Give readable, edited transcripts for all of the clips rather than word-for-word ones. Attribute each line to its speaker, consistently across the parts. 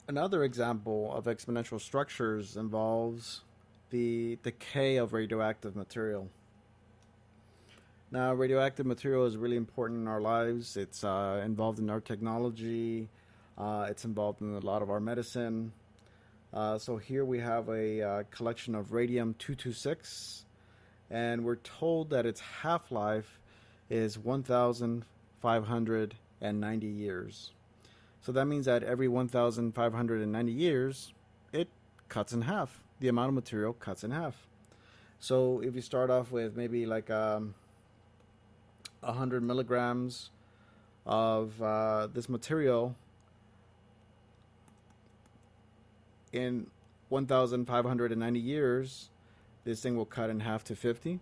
Speaker 1: Another example of exponential structures involves the decay of radioactive material. Now, radioactive material is really important in our lives. It's involved in our technology. It's involved in a lot of our medicine. So here we have a collection of radium-226, and we're told that its half-life is 1,590 years. So that means that every 1,590 years, it cuts in half. The amount of material cuts in half. So if you start off with maybe like 100 milligrams of this material in 1,590 years, this thing will cut in half to 50.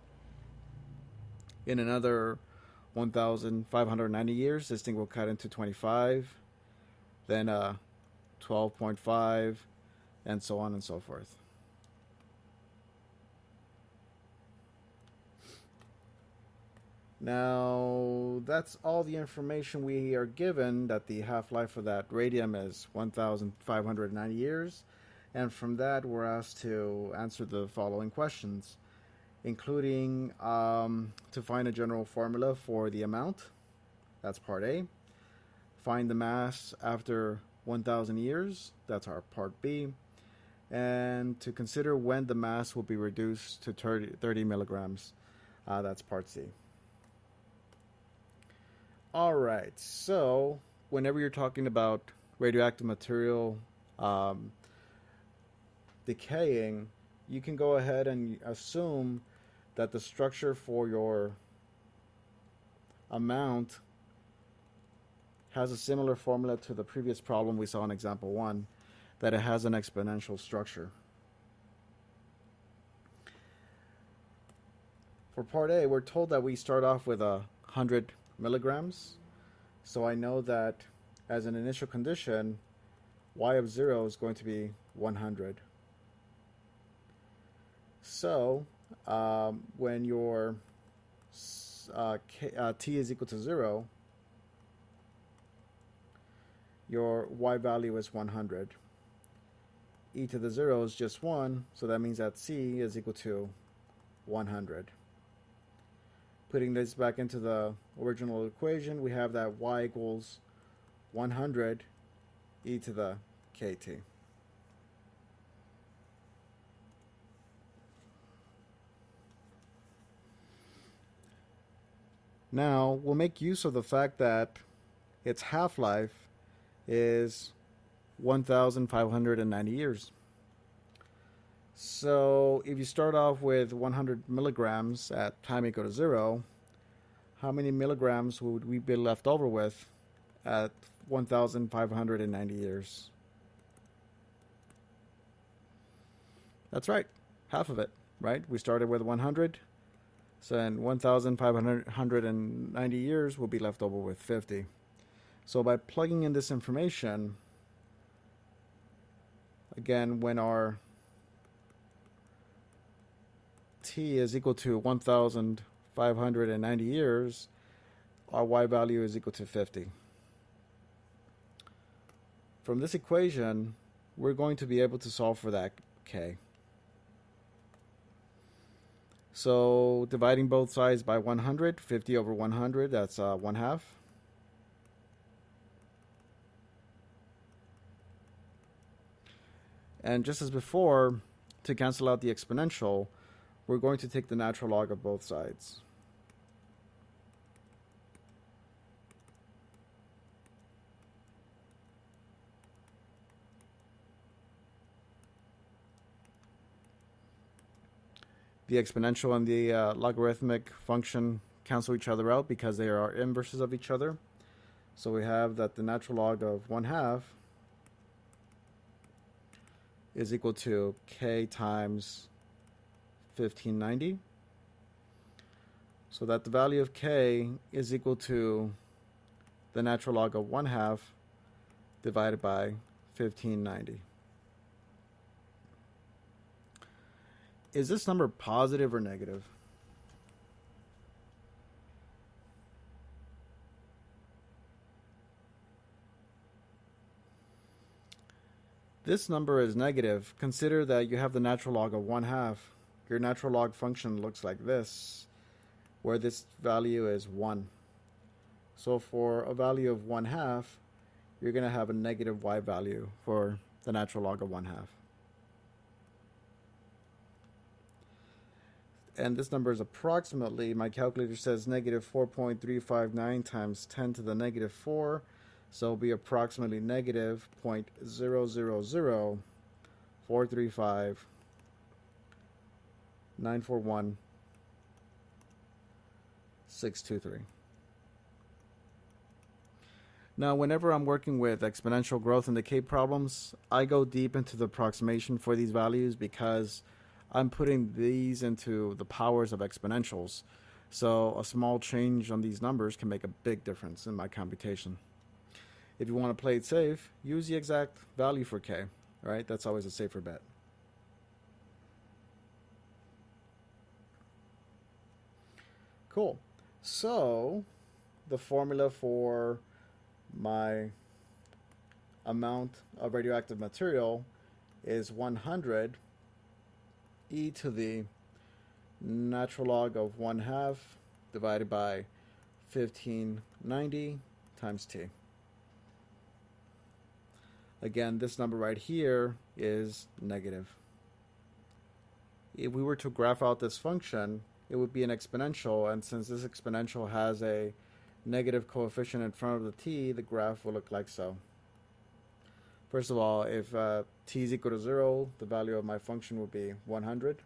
Speaker 1: In another 1,590 years, this thing will cut into 25, then 12.5, and so on and so forth. Now, that's all the information we are given, that the half-life of that radium is 1,590 years. And from that, we're asked to answer the following questions, including to find a general formula for the amount. That's part A. Find the mass after 1,000 years. That's our part B. And to consider when the mass will be reduced to 30 milligrams. That's part C. All right, so whenever you're talking about radioactive material decaying, you can go ahead and assume that the structure for your amount has a similar formula to the previous problem we saw in example 1, that it has an exponential structure. For part A, we're told that we start off with 100 milligrams. So I know that as an initial condition, y of 0 is going to be 100. So when your t is equal to 0, your y value is 100. E to the 0 is just 1, so that means that c is equal to 100. Putting this back into the original equation, we have that y equals 100 e to the kt. Now, we'll make use of the fact that its half-life is 1,590 years. So if you start off with 100 milligrams at time equal to 0, how many milligrams would we be left over with at 1,590 years? That's right, half of it, right? We started with 100, so in 1,590 years, we'll be left over with 50. So by plugging in this information, again, when our t is equal to 1,590 years, our y value is equal to 50. From this equation, we're going to be able to solve for that k. So dividing both sides by 100, 50 over 100, that's 1/2. And just as before, to cancel out the exponential, we're going to take the natural log of both sides. The exponential and the logarithmic function cancel each other out because they are inverses of each other. So we have that the natural log of 1/2 is equal to k times 1590. So that the value of k is equal to the natural log of 1/2 divided by 1590. Is this number positive or negative? this number is negative, consider that you have the natural log of 1/2. Your natural log function looks like this, where this value is 1. So for a value of 1/2, you're going to have a negative y value for the natural log of 1/2. And this number is approximately, my calculator says negative 4.359 times 10 to the negative 4. So it'll be approximately negative 0.00435,941,623. Now, whenever I'm working with exponential growth and decay problems, I go deep into the approximation for these values because I'm putting these into the powers of exponentials. So a small change on these numbers can make a big difference in my computation. If you want to play it safe, use the exact value for k, right? That's always a safer bet. Cool. So the formula for my amount of radioactive material is 100 e to the natural log of 1/2 divided by 1590 times t. Again, this number right here is negative. If we were to graph out this function, it would be an exponential, and since this exponential has a negative coefficient in front of the t, the graph will look like so. First of all, if t is equal to 0, the value of my function will be 100.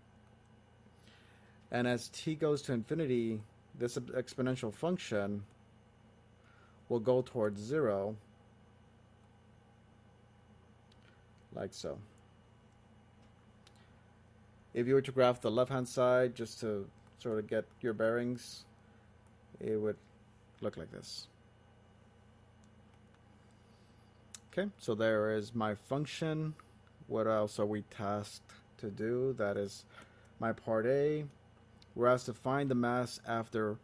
Speaker 1: And as t goes to infinity, this exponential function will go towards 0, like so. If you were to graph the left-hand side, just to sort of get your bearings, it would look like this. Okay, so there is my function. What else are we tasked to do? That is my part A. We're asked to find the mass after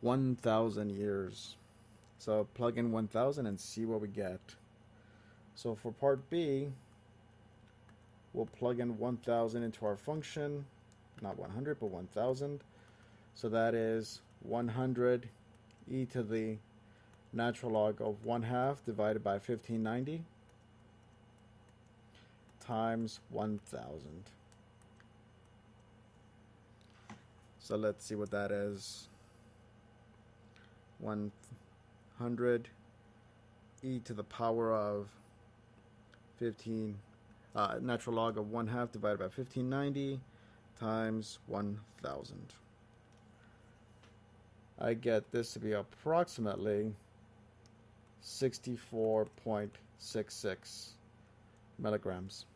Speaker 1: 1,000 years. So plug in 1,000 and see what we get. So for part B, we'll plug in 1,000 into our function. Not 100, but 1,000. So that is 100 e to the natural log of 1/2 divided by 1590 times 1,000. So let's see what that is. 100 e to the power of 15, natural log of 1/2 divided by 1590 times 1,000. I get this to be approximately 64.66 milligrams.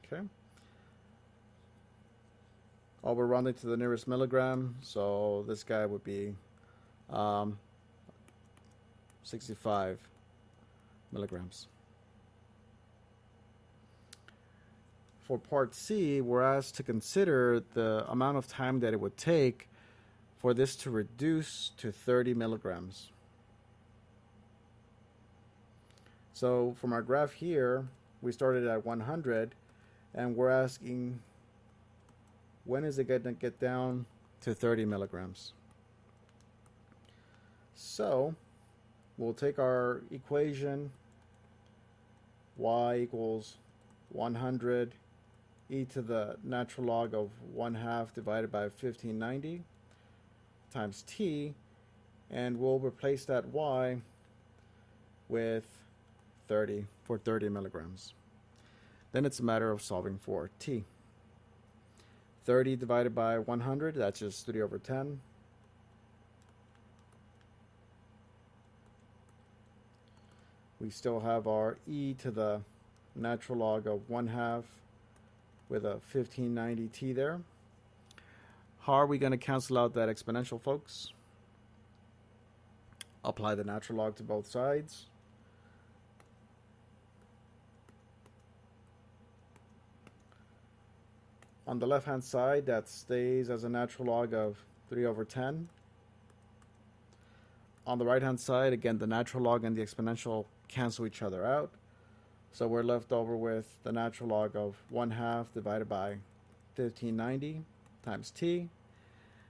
Speaker 1: Okay. Oh, we're rounding to the nearest milligram, so this guy would be 65 milligrams. For part C, we're asked to consider the amount of time that it would take for this to reduce to 30 milligrams. So from our graph here, we started at 100, and we're asking, when is it going to get down to 30 milligrams? So we'll take our equation, y equals 100 e to the natural log of 1/2 divided by 1590 times t, and we'll replace that y with 30 for 30 milligrams. Then it's a matter of solving for t. 30 divided by 100, that's just 3 over 10. We still have our e to the natural log of 1/2 with a 1590 t there. How are we going to cancel out that exponential, folks? Apply the natural log to both sides. On the left-hand side, that stays as a natural log of 3 over 10. on the right-hand side, again, the natural log and the exponential cancel each other out. So we're left over with the natural log of 1/2 divided by 1590 times t.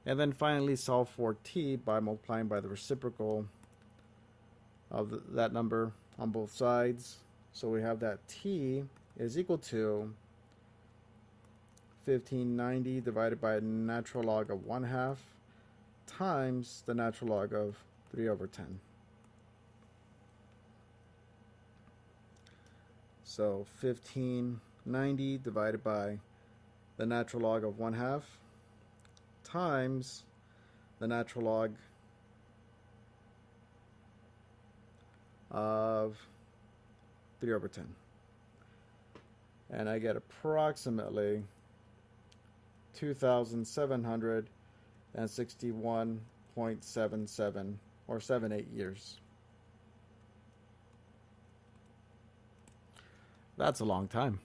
Speaker 1: And then finally solve for t by multiplying by the reciprocal of that number on both sides. So we have that t is equal to 1590 divided by the natural log of 1/2 times the natural log of 3/10. So 1590 divided by the natural log of 1/2 times the natural log of 3/10. And I get approximately 2,761.77 or 78 years. That's a long time.